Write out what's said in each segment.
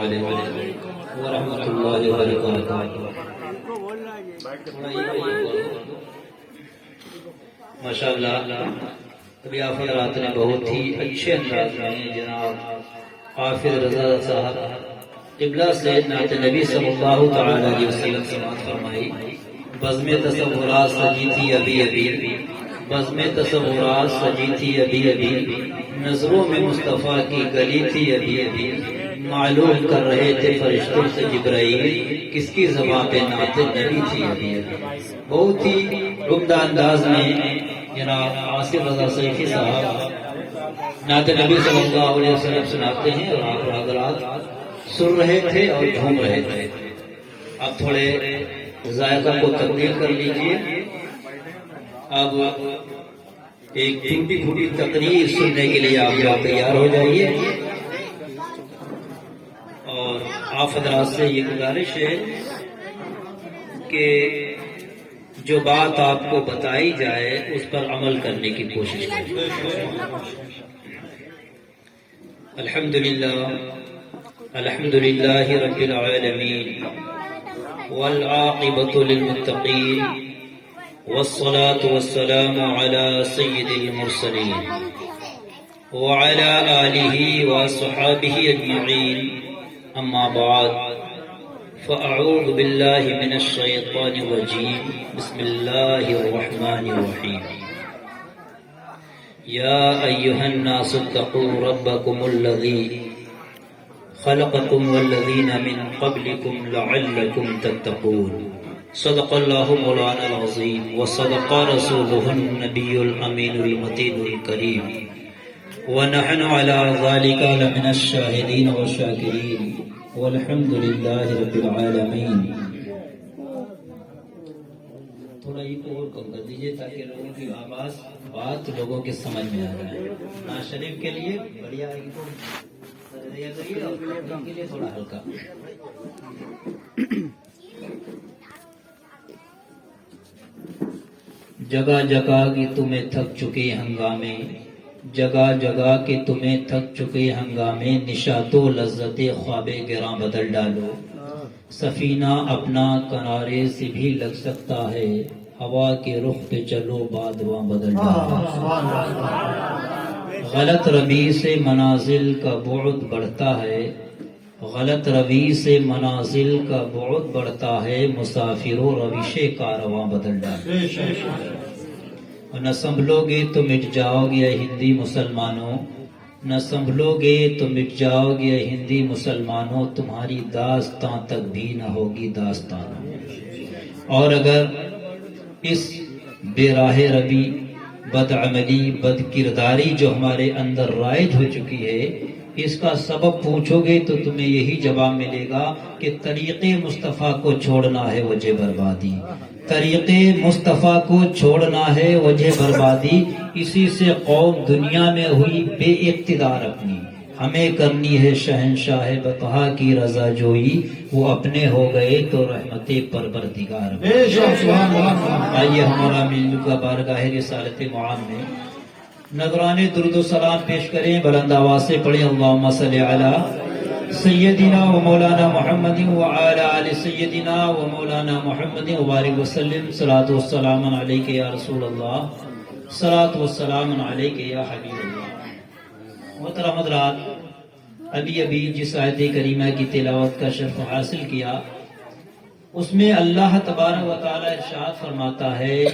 علیکم ورحمۃ اللہ وبرکاتہ۔ ماشاء اللہ، ابھی آپ حضرات نے بہت ہی اچھے انداز میں جناب حافظ رضا صاحب قبلہ سے نعت نبی صلی اللہ تعالی علیہ وسلم سماعت فرمائی۔ بزم تصورات سجی تھی ابھی ابھی، بزم تصورات سجی تھی ابھی ابھی، نظروں میں مصطفیٰ کی گلی تھی ابھی ابھی، معلوم کر رہے تھے فرشتوں سے جبرائیل کس کی زبان پہ نعت نبی تھی ابھی ابھی۔ بہت ہی عمدہ انداز میں جناب آصف رضا سیفی صاحب نعت نبی صلی اللہ علیہ وسلم سناتے ہیں اور آپ حضرات سن رہے تھے اور جھوم رہے تھے۔ اب تھوڑے ذائقہ کو تبدیل کر لیجئے، اب ایک ٹوٹی پھوٹی تقریر سننے کے لیے آپ تیار ہو جائیے، اور آپ حضرات سے یہ گزارش ہے کہ جو بات آپ کو بتائی جائے اس پر عمل کرنے کی کوشش کریں۔ الحمدللہ الحمدللہ رب العالمین والعاقبۃ للمتقین والصلاة والسلام على سید المرسلین وعلى آلہ وصحابہ اجمعین، اما بعد فاعوذ باللہ من الشیطان الرجیم، بسم اللہ الرحمن الرحیم۔ یا ایہا الناس اتقوا ربکم الذی خلقکم والذین من قبلکم لعلکم تتقون۔ صدق اللہ مولانا العظیم وصدق رسولہ النبی الامین المتین الکریم، ونحن على ذلك لمن الشاہدین والشاکرین والحمد للہ رب العالمین۔ تھوڑا یہ اور کم کر دیجیے تاکہ لوگوں کی آواز بات لوگوں کے سمجھ میں آ جائے۔ نعت شریف کے لیے بڑھیا کریے اور کے لیے تھوڑا ہلکا۔ جگہ جگہ کی تمہیں تھک چکے ہنگامے، جگہ جگہ کے تمہیں تھک چکے ہنگامے، نشاط و لذت خواب گراں بدل ڈالو۔ سفینہ اپنا کنارے سے بھی لگ سکتا ہے، ہوا کے رخ پہ چلو بادواں بدل ڈالو۔ غلط روی سے منازل کا بعد بڑھتا ہے، غلط روی سے منازل کا بعد بڑھتا ہے، مسافروں روش کارواں بدل ڈالو۔ نہ سنبھلو گے تو مٹ جاؤ گے ہندی مسلمانوں، نہ سنبھلو گے تو مٹ جاؤ گے ہندی مسلمانوں، تمہاری داستان تک بھی نہ ہوگی داستانوں۔ اور اگر اس بے راہ روی، بد عملی، بد کرداری جو ہمارے اندر رائج ہو چکی ہے، اس کا سبب پوچھو گے تو تمہیں یہی جواب ملے گا کہ طریق مصطفیٰ کو چھوڑنا ہے وجہ بربادی، طریق مصطفیٰ کو چھوڑنا ہے وجہ بربادی، اسی سے قوم دنیا میں ہوئی بے اقتدار اپنی، ہمیں کرنی ہے شہنشاہ بطحا کی رضا جوئی، وہ اپنے ہو گئے تو رحمت پروردگار۔ آئیے ہمارا مل کا بارگاہ رسالت معام میں نذران درود و سلام پیش کریں، بلند آواز سے پڑھیں، اللہم صلی علی سیدنا و مولانا محمد وعلی آل سیدنا و مولانا محمد وبارک وسلم۔ صلاۃ والسلام علیک یا رسول اللہ، صلاۃ والسلام علیک یا حبیب اللہ۔ محترم حضرات، ابھی جس آیت کریمہ کی تلاوت کا شرف حاصل کیا، اس میں اللہ تبارک و تعالی ارشاد فرماتا ہے،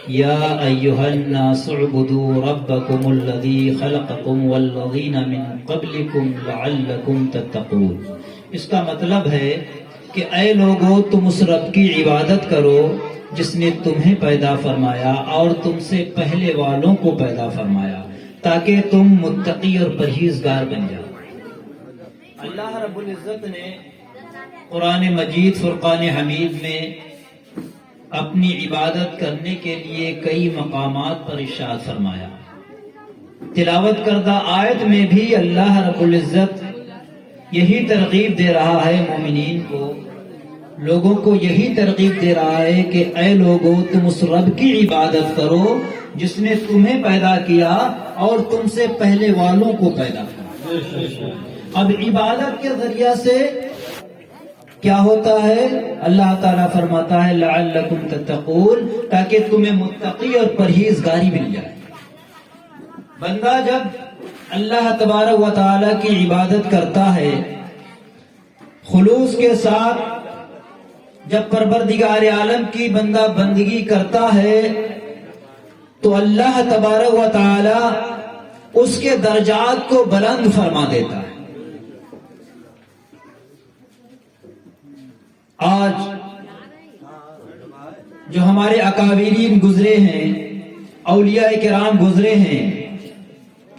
یا ایھا الناس اعبدوا ربکم الذی خلقکم والذین من قبلکم لعلکم تتقون۔ اس کا مطلب ہے کہ اے لوگو، تم اس رب کی عبادت کرو جس نے تمہیں پیدا فرمایا اور تم سے پہلے والوں کو پیدا فرمایا، تاکہ تم متقی اور پرہیزگار بن جاؤ۔ اللہ رب العزت نے قرآن مجید فرقان حمید میں اپنی عبادت کرنے کے لیے کئی مقامات پر ارشاد فرمایا۔ تلاوت کردہ آیت میں بھی اللہ رب العزت یہی ترغیب دے رہا ہے مومنین کو، لوگوں کو یہی ترغیب دے رہا ہے کہ اے لوگو، تم اس رب کی عبادت کرو جس نے تمہیں پیدا کیا اور تم سے پہلے والوں کو پیدا کیا۔ اب عبادت کے ذریعہ سے کیا ہوتا ہے؟ اللہ تعالیٰ فرماتا ہے لعلکم تتقون، تاکہ تمہیں متقی اور پرہیزگاری مل جائے۔ بندہ جب اللہ تبارک و تعالیٰ کی عبادت کرتا ہے خلوص کے ساتھ، جب پروردگار عالم کی بندہ بندگی کرتا ہے تو اللہ تبارک و تعالیٰ اس کے درجات کو بلند فرما دیتا ہے۔ آج جو ہمارے اکابرین گزرے ہیں، اولیاء کرام گزرے ہیں،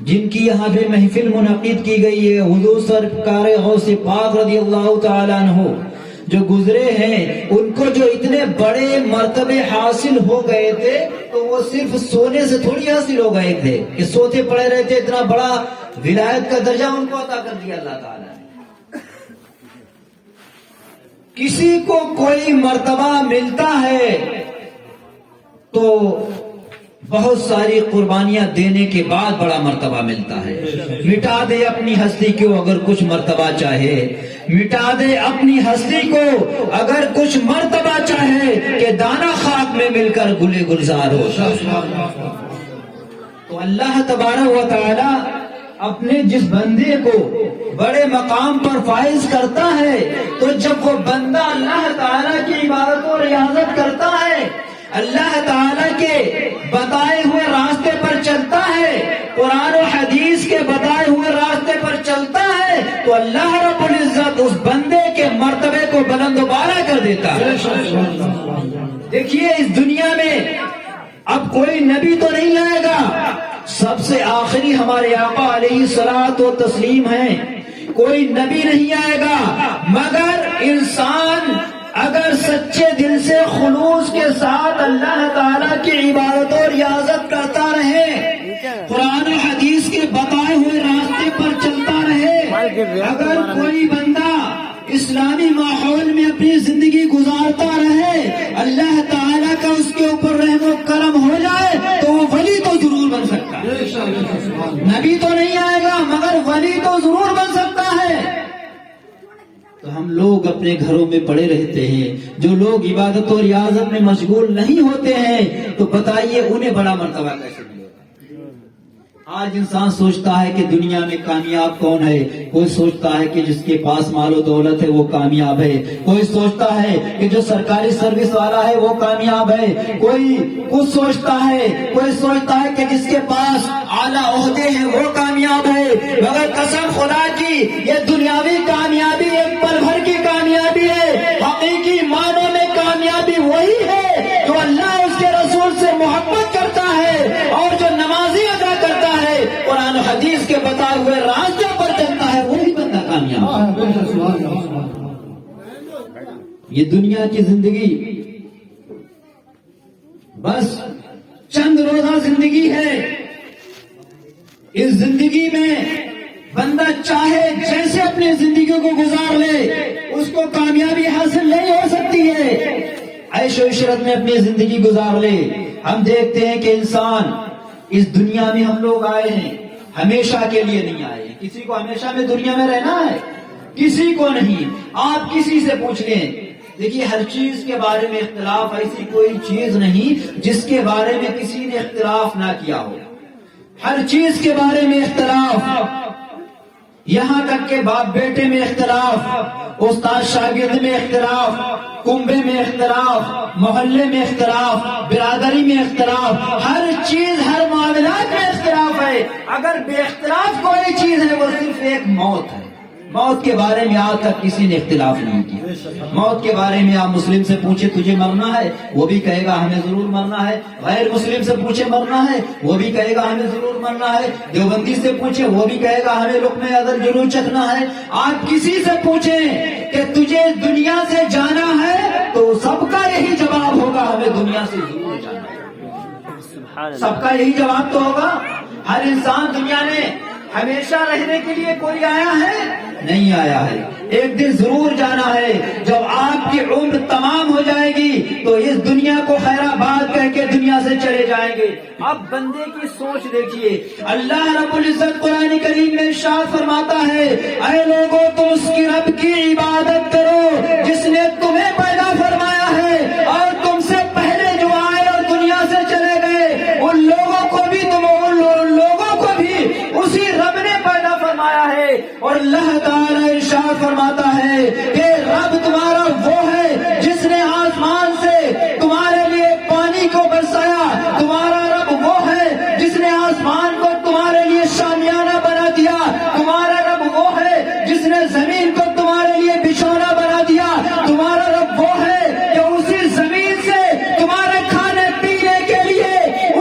جن کی یہاں پہ محفل منعقد کی گئی ہے، حضور سرکار غوث پاک رضی اللہ تعالیٰ عنہ جو گزرے ہیں، ان کو جو اتنے بڑے مرتبے حاصل ہو گئے تھے تو وہ صرف سونے سے تھوڑی حاصل ہو گئے تھے کہ سوتے پڑے رہے تھے، اتنا بڑا ولایت کا درجہ ان کو عطا کر دیا اللہ تعالیٰ نے۔ کسی کو کوئی مرتبہ ملتا ہے تو بہت ساری قربانیاں دینے کے بعد بڑا مرتبہ ملتا ہے۔ مٹا دے اپنی ہستی کو اگر کچھ مرتبہ چاہے، مٹا دے اپنی ہستی کو اگر کچھ مرتبہ چاہے کہ دانہ خاک میں مل کر گلے گلزار ہو۔ تو اللہ تبارک و تعالی اپنے جس بندے کو بڑے مقام پر فائز کرتا ہے تو جب وہ بندہ اللہ تعالیٰ کی عبادت و ریاضت کرتا ہے، اللہ تعالیٰ کے بتائے ہوئے راستے پر چلتا ہے، قرآن و حدیث کے بتائے ہوئے راستے پر چلتا ہے، تو اللہ رب العزت اس بندے کے مرتبے کو بلند و بالا کر دیتا ہے۔ دیکھیے اس دنیا میں اب کوئی نبی تو نہیں آئے گا، سب سے آخری ہمارے آقا علیہ الصلوۃ و تسلیم ہیں، کوئی نبی نہیں آئے گا مگر انسان اگر سچے دل سے خلوص کے ساتھ اللہ تعالیٰ کی عبادت اور ریاضت کرتا رہے، قرآن و حدیث کے بتائے ہوئے راستے پر چلتا رہے، اگر کوئی بندہ اسلامی ماحول میں اپنی زندگی گزارتا رہے، اللہ تعالیٰ کا اس کے اوپر رحم و کرم ہو جائے تو وہ ولی تو ضرور بن سکتا ہے۔ نبی تو نہیں آئے گا مگر ولی تو ضرور بن سکتا ہے۔ تو ہم لوگ اپنے گھروں میں پڑے رہتے ہیں، جو لوگ عبادت و ریاضت میں مشغول نہیں ہوتے ہیں تو بتائیے انہیں بڑا مرتبہ کیسے ملے گا؟ آج انسان سوچتا ہے کہ دنیا میں کامیاب کون ہے، کوئی سوچتا ہے کہ جس کے پاس مال و دولت ہے وہ کامیاب ہے، کوئی سوچتا ہے کہ جو سرکاری سروس والا ہے وہ کامیاب ہے، کوئی کچھ سوچتا ہے، کوئی سوچتا ہے کہ جس کے پاس اعلیٰ عہدے ہیں وہ کامیاب ہے، مگر قسم خدا کی یہ دنیاوی کامیابی ایک پل بھر کی کامیابی ہے، حقیقی معنوں میں کامیابی وہی ہے جو اللہ اس کے رسول سے محبت کرتا ہے اور جو نمازی ادا کرتا ہے، قرآن و حدیث کے بتائے ہوئے راستے پر چلتا ہے، وہی بندہ کامیاب ہے۔ یہ دنیا کی زندگی بس چند روزہ زندگی ہے، اس زندگی میں بندہ چاہے جیسے اپنی زندگی کو گزار لے اس کو کامیابی حاصل نہیں ہو سکتی ہے۔ عیش و عشرت میں اپنی زندگی گزار لے، ہم دیکھتے ہیں کہ انسان اس دنیا میں ہم لوگ آئے ہیں ہمیشہ کے لیے نہیں آئے ہیں، کسی کو ہمیشہ میں دنیا میں رہنا ہے کسی کو نہیں۔ آپ کسی سے پوچھ لیں، دیکھیے ہر چیز کے بارے میں اختلاف، ایسی کوئی چیز نہیں جس کے بارے میں کسی نے اختلاف نہ کیا ہو، ہر چیز کے بارے میں اختلاف، یہاں تک کہ باپ بیٹے میں اختلاف، استاد شاگرد میں اختلاف، کنبے میں اختلاف، محلے میں اختلاف، برادری میں اختلاف، ہر چیز ہر معاملات میں اختلاف ہے۔ اگر بے اختلاف کوئی چیز ہے وہ صرف ایک موت ہے۔ موت کے بارے میں آج تک کسی نے اختلاف نہیں کیا۔ موت کے بارے میں آپ مسلم سے پوچھے تجھے مرنا ہے، وہ بھی کہے گا ہمیں ضرور مرنا ہے، غیر مسلم سے پوچھے مرنا ہے، وہ بھی کہے گا ہمیں ضرور مرنا ہے، دیوبندی سے پوچھے وہ بھی کہے گا ہمیں لقمہ ادر ضرور چکھنا ہے۔ آپ کسی سے پوچھیں کہ تجھے دنیا سے جانا ہے تو سب کا یہی جواب ہوگا ہمیں دنیا سے ضرور جانا ہے۔ سب کا یہی جواب تو ہوگا۔ ہر انسان دنیا میں ہمیشہ رہنے کے لیے کوئی آیا ہے؟ نہیں آیا ہے. ایک دن ضرور جانا ہے. جب آپ کی عمر تمام ہو جائے گی تو اس دنیا کو خیر آباد کہہ کے دنیا سے چلے جائیں گے. اب بندے کی سوچ دیکھیے. اللہ رب العزت قرآن کریم میں ارشاد فرماتا ہے اے لوگوں تم اس کی رب کی عبادت کرو جس نے تمہیں پیدا فرمایا ہے اور تم سے پہلے جو آئے اور دنیا سے چلے گئے ان لوگوں کو بھی اسی رب نے پیدا فرمایا ہے. اور اللہ تعالی ارشاد فرماتا ہے کہ رب تمہارا وہ ہے جس نے آسمان سے تمہارے لیے پانی کو برسایا. تمہارا رب وہ ہے جس نے آسمان کو تمہارے لیے شامیانہ بنا دیا. تمہارا رب وہ ہے جس نے زمین کو تمہارے لیے بچھونا بنا دیا. تمہارا رب وہ ہے کہ اسی زمین سے تمہارے کھانے پینے کے لیے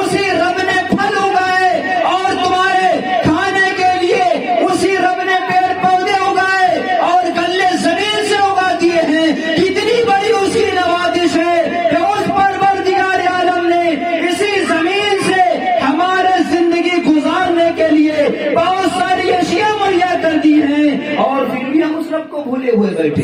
اسی رب نے پھل اگائے اور تمہارے کھانے کے لیے اسی رب نے پیڑ پودے اگائے اور گلے زمین سے اگا دیے ہیں. کتنی بڑی اسی نوازش ہے کہ اس پروردگار عالم نے اسی زمین سے ہمارے زندگی گزارنے کے لیے بہت ساری اشیاء مہیا کر دی ہیں اور پھر بھی ہم اس رب کو بھولے ہوئے بیٹھے.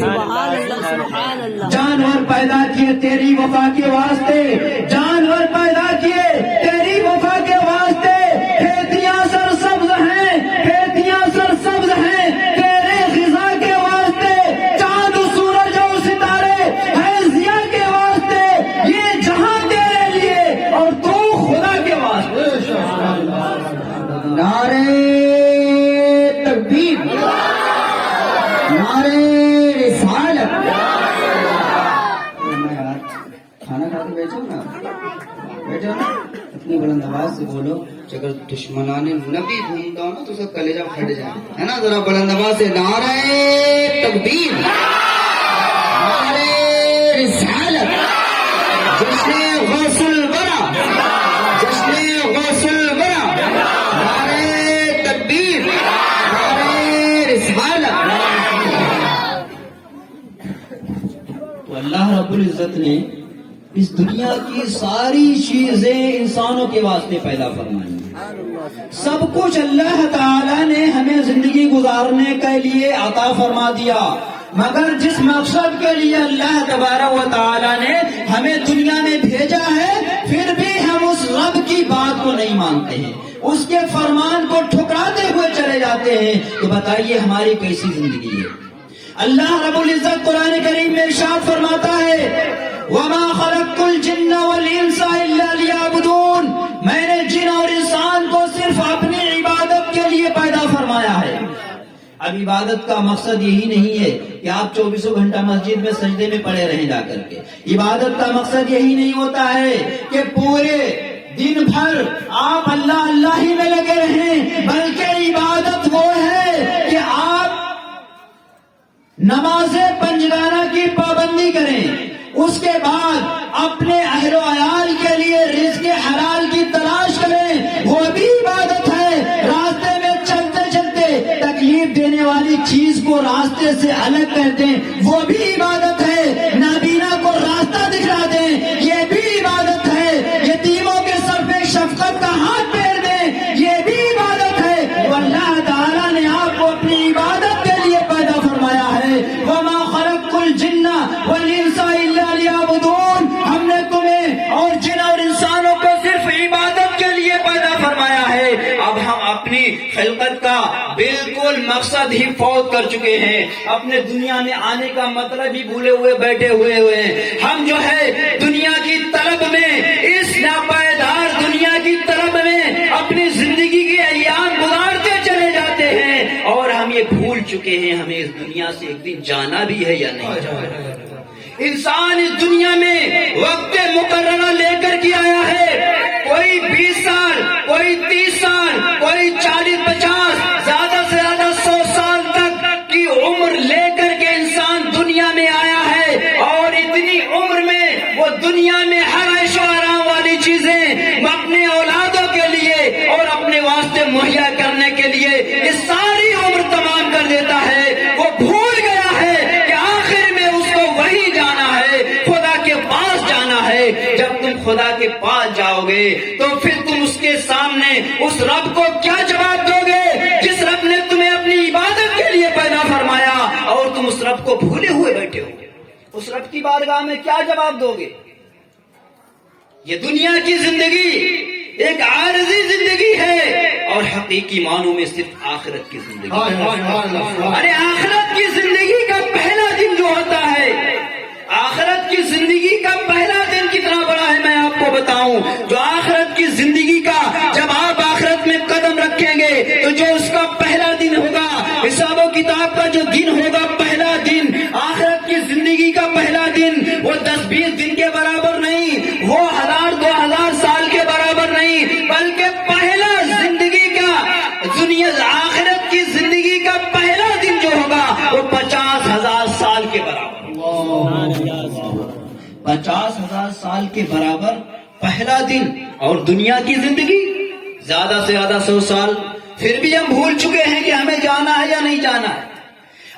جانور پیدا کیے تیری وفا کے واسطے. جانور پیدا کیے تیری وفا کے واسطے. کھیتیاں سرسبز ہیں. کھیتیاں سرسبز ہیں تیرے غذا کے واسطے. چاند سورج اور ستارے ہیں ضیاء کے واسطے. یہ جہاں تیرے لیے اور تو خدا کے واسطے. نعرے تکبیر. نعرے رسالت. کھانا کھا کے بیٹھو نا اپنی بلند آواز سے بولو. اگر دشمنان نبی گھومتا ہوں نا تو سب کلیجہ پھٹ جائے ہے نا. ذرا بلند آواز سے نعرہ تکبیر. نعرہ رسالت. جشن غوث الورا. جشن غوث الورا. نعرہ تکبیر. نعرہ رسالت. تو اللہ رب العزت نے اس دنیا کی ساری چیزیں انسانوں کے واسطے پیدا فرمائی. سب کچھ اللہ تعالی نے ہمیں زندگی گزارنے کے لیے عطا فرما دیا. مگر جس مقصد کے لیے اللہ تبارک و تعالی نے ہمیں دنیا میں بھیجا ہے پھر بھی ہم اس رب کی بات کو نہیں مانتے ہیں. اس کے فرمان کو ٹھکراتے ہوئے چلے جاتے ہیں. تو بتائیے ہماری کیسی زندگی ہے. اللہ رب العزت قرآن کریم میں ارشاد فرماتا ہے وَمَا خَلَقْتُ الْجِنَّ وَالْإِنسَ إِلَّا لِيَعْبُدُونَ. میں نے جن اور انسان کو صرف اپنی عبادت کے لیے پیدا فرمایا ہے. اب عبادت کا مقصد یہی نہیں ہے کہ آپ 24 گھنٹہ مسجد میں سجدے میں پڑے رہیں جا کر کے. عبادت کا مقصد یہی نہیں ہوتا ہے کہ پورے دن بھر آپ اللہ اللہ ہی میں لگے رہیں. بلکہ عبادت وہ ہے کہ آپ نماز پنجگانہ کی پابندی کریں. اس کے بعد اپنے اہل و عیال کے لیے رزق حلال کی تلاش کریں. وہ بھی عبادت ہے. راستے میں چلتے چلتے تکلیف دینے والی چیز کو راستے سے الگ کر دیں. وہ بھی عبادت ہے. نابینا کو راستہ دکھلا دیں. یہ بھی عبادت ہے. یتیموں کے سر پہ شفقت کا ہاتھ پھیر دیں. یہ بھی عبادت ہے. وہ اللہ تعالیٰ نے آپ کو اپنی عبادت کے لیے پیدا فرمایا ہے. وَمَا خَلَقْتُ الْجِنَّ وَالْإِنسَ إِلَّا لِيَعْبُدُونَ. ہم نے تمہیں اور جن اور انسانوں کو صرف عبادت کے لیے پیدا فرمایا ہے. اب ہم اپنی خلقت کا بالکل مقصد ہی فوت کر چکے ہیں. اپنے دنیا میں آنے کا مطلب ہی بھولے ہوئے بیٹھے ہوئے ہیں. ہم جو ہے دنیا کی طلب میں, اس ناپائیدار دنیا کی طلب میں اپنی زندگی کے ایام گزارتے چلے جاتے ہیں اور ہم یہ بھول چکے ہیں ہمیں اس دنیا سے ایک دن جانا بھی ہے یا نہیں. انسان اس دنیا میں وقت مقررہ لے کر کے آیا ہے. کوئی 20 سال, کوئی 30 سال, کوئی 40-50, زیادہ سے زیادہ 100 سال تک کی عمر لے کر کے انسان دنیا میں آیا ہے. اور اتنی عمر میں وہ دنیا میں ہر عیش و آرام والی چیزیں اپنے اولادوں کے لیے اور اپنے واسطے مہیا کرنے کے لیے یہ ساری عمر تمام کر دیتا ہے. وہ بھول گیا ہے کہ آخر میں اس کو وہی جانا ہے, خدا کے پاس جانا ہے. جب تم خدا کے پاس جاؤ گے تو پھر تم اس کے سامنے اس رب کو کیا جواب دو گے جس رب نے تمہیں اپنی عبادت کے لیے پیدا فرمایا کو بھولے ہوئے بیٹھے ہو، اس رب کی بارگاہ میں کیا جواب دو گے؟ یہ دنیا کی زندگی ایک عارضی زندگی ہے اور حقیقی معنوں میں صرف آخرت کی زندگی ہے۔ ارے آخرت کی زندگی کا پہلا دن جو ہوتا ہے، آخرت کی زندگی کا پہلا دن کتنا بڑا ہے میں آپ کو بتاؤں۔ جو آخرت کی زندگی کا جب آپ آخرت میں قدم رکھیں گے تو جو اس کا پہلا دن ہوگا، حساب و کتاب کا جو دن ہوگا، پہلا دن آخرت کی زندگی کا پہلا دن، وہ 10-20 دن کے برابر نہیں، وہ 1000-2000 سال کے برابر نہیں، بلکہ پہلا زندگی کا دنیا آخرت کی زندگی کا پہلا دن جو ہوگا وہ 50,000 سال کے برابر، 50,000 سال کے برابر پہلا دن۔ اور دنیا کی زندگی زیادہ سے زیادہ 100 سال، پھر بھی ہم بھول چکے ہیں کہ ہمیں جانا ہے یا نہیں جانا ہے۔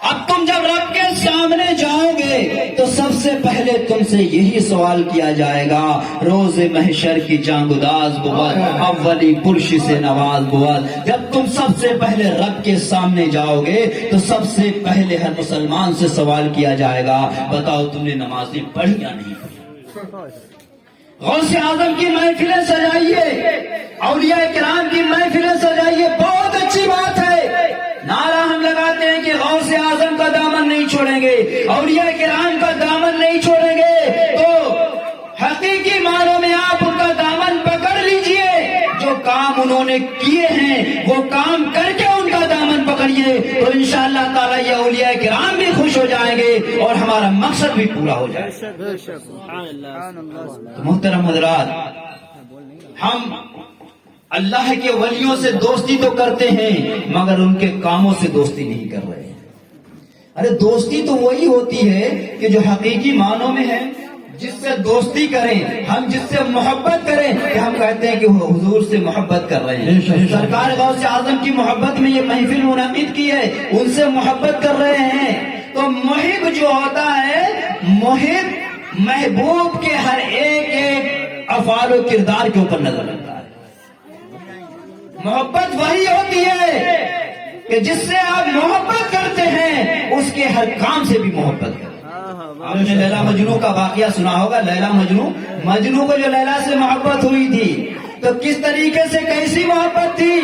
اب تم جب رب کے سامنے جاؤ گے تو سب سے پہلے تم سے یہی سوال کیا جائے گا، روز محشر کی جانگداز بود، اولی پرش سے نواز بود۔ جب تم سب سے پہلے رب کے سامنے جاؤ گے تو سب سے پہلے ہر مسلمان سے سوال کیا جائے گا، بتاؤ تم نے نمازیں پڑھی یا نہیں پڑھی؟ غوث اعظم کی محفلیں سجائیے، اولیاء کرام کی محفلیں سجائیے، بہت اچھی بات ہے۔ نعرہ ہم لگاتے ہیں کہ غوث اعظم کا دامن نہیں چھوڑیں گے، اولیاء کرام کا دامن نہیں چھوڑیں گے، تو حقیقی معنوں میں آپ ان کا دامن پکڑ لیجئے۔ جو کام انہوں نے کیے ہیں وہ کام کر کے ان کا دامن پکڑیے تو انشاءاللہ تعالی یہ اولیاء کرام بھی خوش ہو جائیں گے اور ہمارا مقصد بھی پورا ہو جائے گا۔ تو محترم حضرات، ہم اللہ کے ولیوں سے دوستی تو کرتے ہیں مگر ان کے کاموں سے دوستی نہیں کر رہے ہیں۔ ارے دوستی تو وہی ہوتی ہے کہ جو حقیقی معنوں میں ہے، جس سے دوستی کریں، ہم جس سے محبت کریں، کہ ہم کہتے ہیں کہ وہ حضور سے محبت کر رہے ہیں۔ سرکار غوث اعظم کی محبت میں یہ محفل منعقد کی ہے، ان سے محبت کر رہے ہیں۔ تو محب جو ہوتا ہے، محب محبوب کے ہر ایک افعال و کردار کے اوپر نظر رکھتا ہے۔ محبت وہی ہوتی ہے کہ جس سے آپ محبت کرتے ہیں اس کے ہر کام سے بھی محبت کریں۔ آپ نے لیلا مجنو کا واقعہ سنا ہوگا، لیلا مجنو کو جو لیلا سے محبت ہوئی تھی تو کس طریقے سے کیسی محبت تھی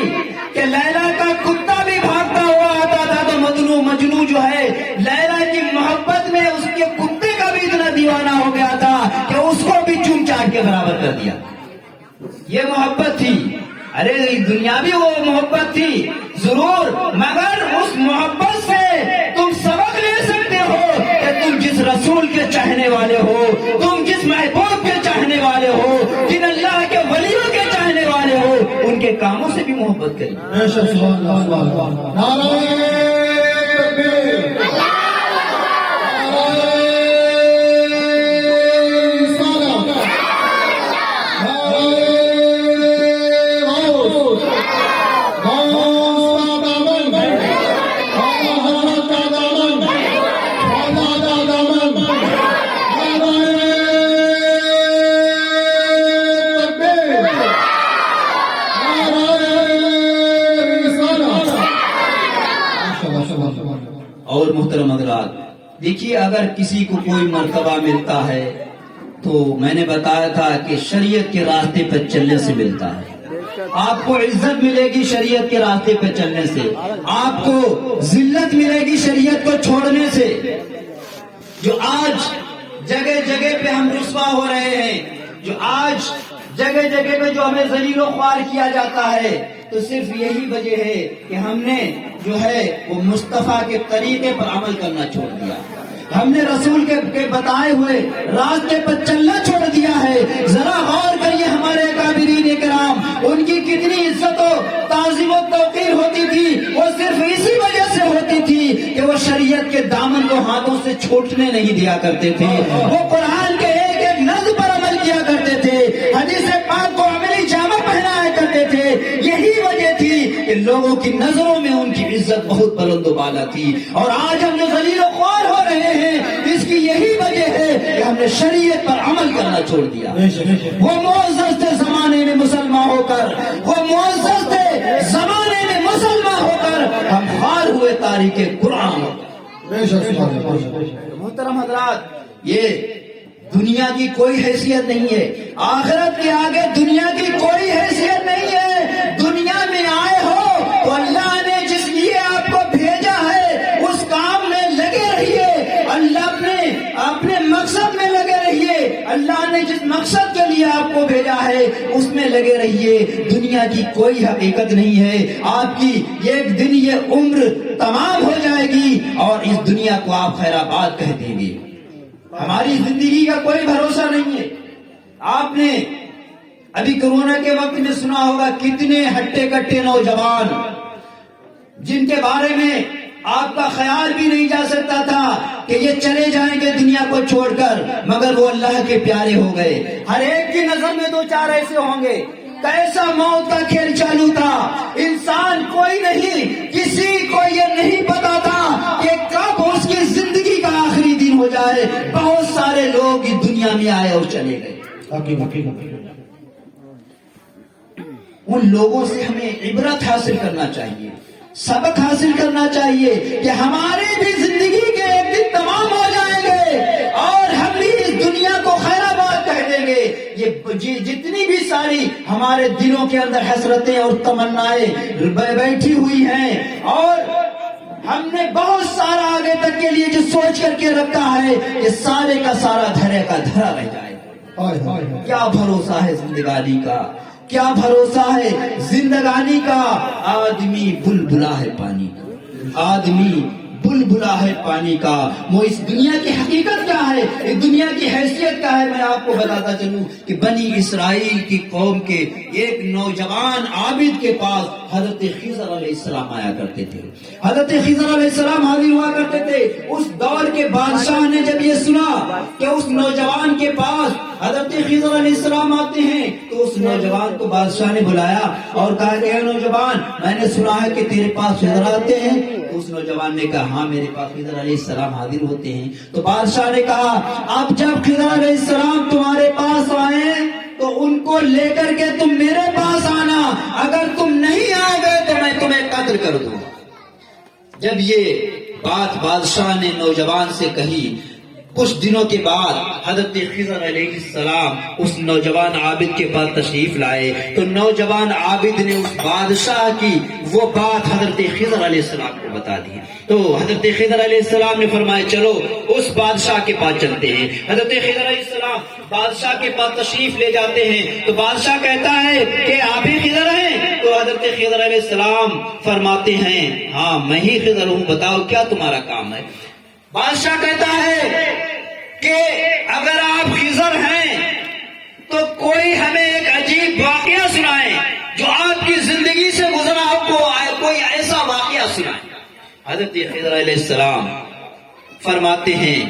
کہ لیلا کا کتا بھی بھاگتا ہوا آتا تھا تو مجنو جو ہے لیلا کی محبت میں اس کے کتے کا بھی اتنا دیوانہ ہو گیا تھا کہ اس کو بھی چوم چاٹ کے برابر کر دیا۔ یہ محبت تھی۔ ارے دنیاوی وہ محبت تھی ضرور، مگر اس محبت سے تم سبق لے سکتے ہو کہ تم جس رسول کے چاہنے والے ہو، تم جس محبوب کے چاہنے والے ہو، جن اللہ کے ولیوں کے چاہنے والے ہو، ان کے کاموں سے بھی محبت کریں۔ اور محترم حضرات، دیکھیے اگر کسی کو کوئی مرتبہ ملتا ہے تو میں نے بتایا تھا کہ شریعت کے راستے پہ چلنے سے ملتا ہے۔ آپ کو عزت ملے گی شریعت کے راستے پہ چلنے سے، آپ کو ذلت ملے گی شریعت کو چھوڑنے سے۔ جو آج جگہ جگہ پہ ہم رسوا ہو رہے ہیں، جو آج جگہ جگہ پہ جو ہمیں ذلیل و خوار کیا جاتا ہے، تو صرف یہی وجہ ہے کہ ہم نے جو ہے وہ مصطفیٰ کے طریقے پر عمل کرنا چھوڑ دیا، ہم نے رسول کے بتائے ہوئے راستے پر چلنا چھوڑ دیا ہے۔ ذرا غور کریے ہمارے اکابرین کرام، ان کی کتنی عزت و تعظیم و توقیر ہوتی تھی، وہ صرف اسی وجہ سے ہوتی تھی کہ وہ شریعت کے دامن کو ہاتھوں سے چھوٹنے نہیں دیا کرتے تھے، وہ قرآن کے ایک ایک لفظ پر عمل کیا کرتے تھے، حدیث پاک کو عملی جامہ پہنایا کرتے تھے۔ یہی وجہ تھی کہ لوگوں کی نظروں میں ان کی عزت بہت بلند و بالا تھی۔ اور آج ہم جو ذلیل و خوار ہو رہے ہیں، اس کی یہی وجہ ہے کہ ہم نے شریعت پر عمل کرنا چھوڑ دیا۔ وہ معزز تھے زمانے میں مسلمان ہو کر، وہ معزز تھے زمانے میں مسلمان ہو کر، ہم خوار ہوئے تاریخ قرآن ہو کر۔ محترم حضرات، یہ دنیا کی کوئی حیثیت نہیں ہے، آخرت کے آگے دنیا کی کوئی حیثیت نہیں ہے۔ دنیا میں آئے ہو تو اللہ نے جس لیے آپ کو بھیجا ہے اس کام میں لگے رہیے، اللہ اپنے مقصد میں لگے رہیے، اللہ نے جس مقصد کے لیے آپ کو بھیجا ہے اس میں لگے رہیے۔ دنیا کی کوئی حقیقت نہیں ہے، آپ کی ایک دن یہ عمر تمام ہو جائے گی اور اس دنیا کو آپ خیر آباد کہہ دیں گے۔ ہماری زندگی کا کوئی بھروسہ نہیں ہے۔ آپ نے ابھی کورونا کے وقت میں سنا ہوگا کتنے ہٹے کٹے نوجوان جن کے بارے میں آپ کا خیال بھی نہیں جا سکتا تھا کہ یہ چلے جائیں گے دنیا کو چھوڑ کر، مگر وہ اللہ کے پیارے ہو گئے۔ ہر ایک کی نظر میں دو چار ایسے ہوں گے۔ کیسا موت کا کھیل چالو تھا، انسان کوئی نہیں، کسی کو یہ نہیں پتا تھا کہ کب اس کی زندگی کا آخری دن ہو جائے۔ بہت سارے لوگ اس دنیا میں آئے اور چلے گئے۔ ان لوگوں سے ہمیں عبرت حاصل کرنا چاہیے، سبق حاصل کرنا چاہیے کہ ہماری بھی زندگی کے ایک دن تمام ہو جائیں گے اور ہم بھی اس دنیا کو خیر آباد کہہ دیں گے۔ یہ جتنی بھی ساری ہمارے دلوں کے اندر حسرتیں اور تمنائیں بیٹھی ہوئی ہیں اور ہم نے بہت سارا آگے تک کے لیے جو سوچ کر کے رکھا ہے، یہ سارے کا سارا دھرے کا دھرا رہ جائے گا۔ کیا بھروسہ ہے زندگانی کا، کیا بھروسہ ہے زندگانی کا؟ آدمی بلبلا ہے پانی کا، آدمی بلبلا ہے پانی کا۔ وہ اس دنیا کی حقیقت کیا ہے، اس دنیا کی حیثیت کیا ہے، میں آپ کو بتاتا چلوں کہ بنی اسرائیل کی قوم کے ایک نوجوان عابد کے پاس حضرت خضر علیہ السلام آیا کرتے تھے۔ حضرت خضر علیہ السلام حاضر ہوا کرتے تھے۔ اس دور کے بادشاہ نے جب یہ سنا کہ اس نوجوان کے پاس حضرت خضر علیہ السلام آتے ہیں تو اس نوجوان کو بادشاہ نے بلایا اور کہا کہ اے نوجوان، میں نے سنا ہے کہ تیرے پاس خضر آتے ہیں۔ تو اس نوجوان نے کہا ہاں میرے پاس خضر علیہ السلام حاضر ہوتے ہیں۔ تو بادشاہ نے کہا اب جب خضر علیہ السلام تمہارے پاس آئے تو ان کو لے کر کے تم میرے پاس آنا، اگر تم نہیں آئے گئے تو میں تمہیں قتل کر دوں گا۔ جب یہ بات بادشاہ نے نوجوان سے کہی، کچھ دنوں کے بعد حضرت خضر علیہ السلام اس نوجوان عابد کے پاس تشریف لائے تو نوجوان عابد نے اس بادشاہ کی وہ بات حضرت خضر علیہ السلام کو بتا دی۔ تو حضرت خضر علیہ السلام نے فرمایا چلو اس بادشاہ کے پاس چلتے ہیں۔ حضرت خضر علیہ السلام بادشاہ کے پاس تشریف لے جاتے ہیں تو بادشاہ کہتا ہے کہ آپ ہی خضر ہیں؟ تو حضرت خضر علیہ السلام فرماتے ہیں ہاں میں ہی خضر ہوں، بتاؤ کیا تمہارا کام ہے؟ بادشاہ کہتا ہے کہ اگر آپ خضر ہیں تو کوئی ہمیں ایک عجیب واقعہ سنائیں جو آپ کی زندگی سے گزرا ہو، کوئی ایسا واقعہ سنائیں۔ حضرت خضر علیہ السلام فرماتے ہیں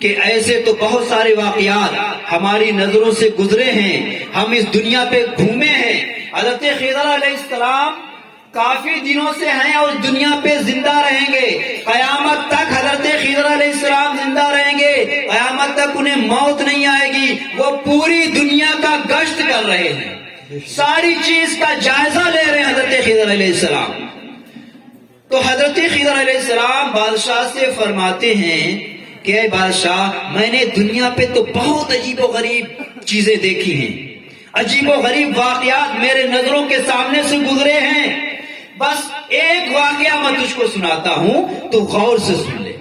کہ ایسے تو بہت سارے واقعات ہماری نظروں سے گزرے ہیں، ہم اس دنیا پہ گھومے ہیں۔ حضرت خضر علیہ السلام کافی دنوں سے ہیں اور دنیا پہ زندہ رہیں گے، قیامت تک حضرت خضر علیہ السلام زندہ رہیں گے، قیامت تک انہیں موت نہیں آئے گی۔ وہ پوری دنیا کا گشت کر رہے ہیں، ساری چیز کا جائزہ لے رہے ہیں حضرت خضر علیہ السلام۔ تو حضرت خضر علیہ السلام بادشاہ سے فرماتے ہیں کہ اے بادشاہ، میں نے دنیا پہ تو بہت عجیب و غریب چیزیں دیکھی ہیں، عجیب و غریب واقعات میرے نظروں کے سامنے سے گزرے ہیں، بس ایک واقعہ میں تجھ کو سناتا ہوں تو غور سے سن لے۔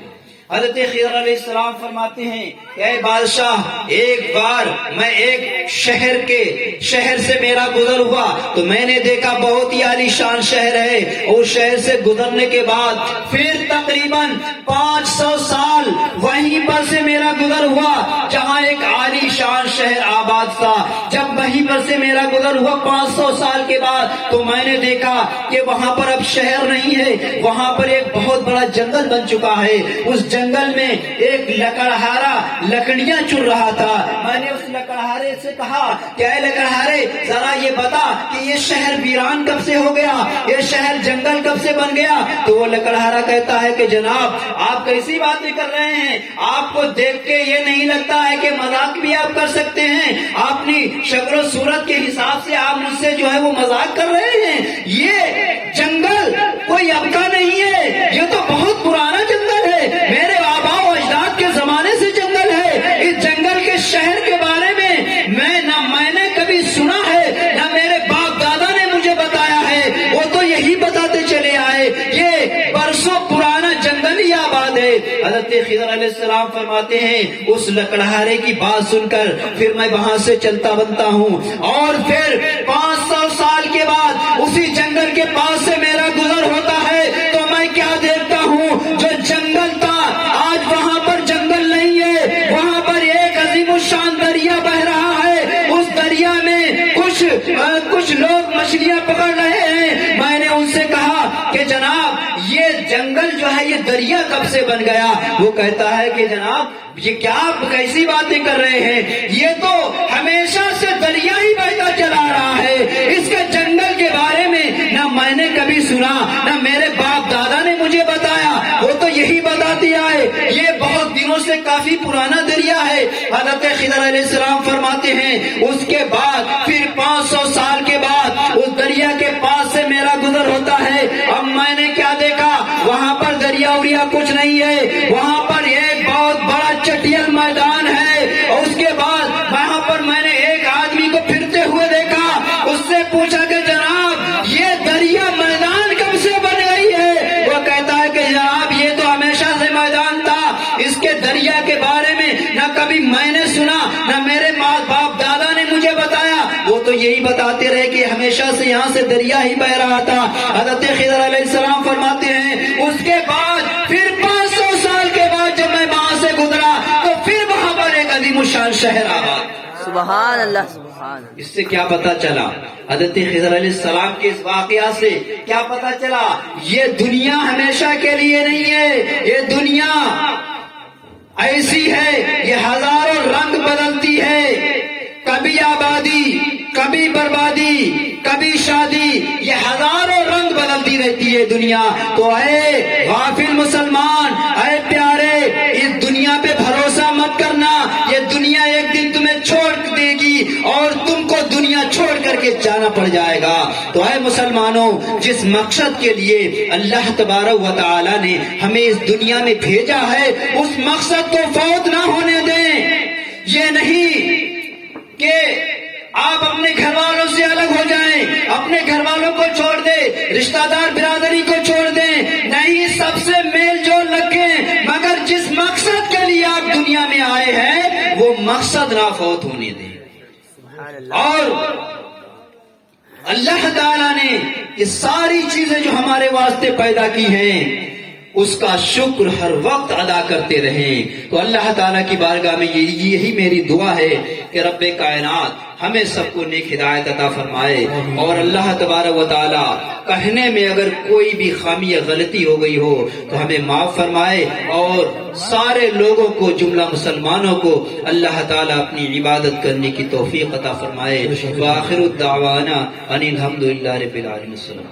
حضرت خضر علیہ السلام فرماتے ہیں کہ اے بادشاہ، ایک بار میں ایک شہر سے میرا گزر ہوا تو میں نے دیکھا بہت ہی عالی شان شہر ہے، اور شہر سے گزرنے کے بعد پھر تقریباً 500 سال وہیں پر سے میرا گزر ہوا جہاں ایک عالی شان شہر آباد تھا۔ جب وہیں پر سے میرا گزر ہوا 500 سال کے بعد تو میں نے دیکھا کہ وہاں پر اب شہر نہیں ہے، وہاں پر ایک بہت بڑا جنگل بن چکا ہے۔ اس جنگل میں ایک لکڑہارا لکڑیاں چن رہا تھا۔ میں نے اس لکڑہارے سے کہا کہ اے لکڑہارے، ذرا یہ بتا کہ یہ شہر ویران کب سے ہو گیا، یہ شہر جنگل کب سے بن گیا؟ تو وہ لکڑہارا کہتا ہے کہ جناب آپ کیسی باتیں کر رہے ہیں، آپ کو دیکھ کے یہ نہیں لگتا ہے کہ مذاق بھی آپ کر سکتے ہیں؟ اپنی شکل و صورت کے حساب سے آپ مجھ سے جو ہے وہ مذاق کر رہے ہیں؟ یہ جنگل کوئی اب کا نہیں ہے، یہ تو بہت پرانا جنگل ہے، خضر علیہ السلام فرماتے ہیں اس لکڑہارے کی بات سن کر پھر میں وہاں سے چلتا بنتا ہوں، اور پھر 500 سال کے بعد اسی جنگل کے پاس سے میرا گزر ہوتا ہے تو میں کیا دیکھتا ہوں، جو جنگل تھا آج وہاں پر جنگل نہیں ہے، وہاں پر ایک عظیم الشان دریا بہ رہا ہے، اس دریا میں کچھ لوگ مچھلیاں پکڑ رہے ہیں۔ میں نے ان سے کہا کہ جناب یہ جنگل جو ہے یہ دریا کب سے بن گیا؟ وہ کہتا ہے کہ جناب یہ کیا آپ کیسی باتیں کر رہے ہیں، یہ تو ہمیشہ سے دریا ہی بہتا چلا رہا ہے، اس کے جنگل کے بارے میں نہ میں نے کبھی سنا نہ میرے باپ دادا نے مجھے بتایا، وہ تو یہی بتاتی آئے یہ بہت دنوں سے کافی پرانا دریا ہے۔ حضرت خضر علیہ السلام فرماتے ہیں اس کے بعد پھر 500 سال کے بعد اس دریا کے پاس سے میرا گزر ہوتا ہے، اب میں نے کیا دیکھا، وہاں پر دریا وریا کچھ نہیں ہے، وہاں پر ایک بہت بڑا چٹیل میدان ہے، اور اس کے بعد وہاں پر میں نے ایک آدمی کو پھرتے ہوئے دیکھا، اس سے پوچھا کہ جناب یہ دریا میدان کب سے بن گئی ہے؟ وہ کہتا ہے کہ جناب یہ تو ہمیشہ سے میدان تھا، اس کے دریا کے بارے میں نہ کبھی میں نے سنا نہ میرے ماں باپ دادا نے مجھے بتایا، وہ تو یہی بتاتے رہے کہ ہمیشہ سے یہاں سے دریا ہی بہ رہا تھا۔ حضرت خضر علیہ السلام فرماتے ہیں اس کے بعد پھر 500 سال کے بعد جب میں وہاں سے گزرا تو پھر وہاں پر ایک عظیم الشان شہر آباد۔ سبحان اللہ، سبحان اللہ۔ اس سے کیا پتا چلا، حضرت خضر علیہ السلام کے اس واقعہ سے کیا پتا چلا، یہ دنیا ہمیشہ کے لیے نہیں ہے، یہ دنیا ایسی ہے یہ ہزاروں رنگ بدلتی ہے، کبھی آبادی، کبھی بربادی، کبھی شادی، یہ ہزاروں رنگ بدلتی رہتی ہے دنیا۔ تو اے غافل مسلمان، اے پیارے، اس دنیا پہ بھروسہ مت کرنا، یہ دنیا ایک دن تمہیں چھوڑ دے گی اور تم کو دنیا چھوڑ کر کے جانا پڑ جائے گا۔ تو اے مسلمانوں، جس مقصد کے لیے اللہ تبارک و تعالی نے ہمیں اس دنیا میں بھیجا ہے اس مقصد کو فوت نہ ہونے دیں۔ یہ نہیں کہ آپ اپنے گھر والوں سے الگ ہو جائیں، اپنے گھر والوں کو چھوڑ دیں، رشتہ دار برادری کو چھوڑ دیں، نہیں، سب سے میل جول رکھیں، مگر جس مقصد کے لیے آپ دنیا میں آئے ہیں وہ مقصد نہ فوت ہونے دیں۔ اور اللہ تعالیٰ نے یہ ساری چیزیں جو ہمارے واسطے پیدا کی ہیں اس کا شکر ہر وقت ادا کرتے رہیں۔ تو اللہ تعالیٰ کی بارگاہ میں یہی میری دعا ہے کہ رب کائنات ہمیں سب کو نیک ہدایت عطا فرمائے، اور اللہ تبارک و تعالیٰ کہنے میں اگر کوئی بھی خامی یا غلطی ہو گئی ہو تو ہمیں معاف فرمائے، اور سارے لوگوں کو، جملہ مسلمانوں کو اللہ تعالیٰ اپنی عبادت کرنے کی توفیق عطا فرمائے۔ وآخر الدعوانا ان الحمد للہ رب العالمین۔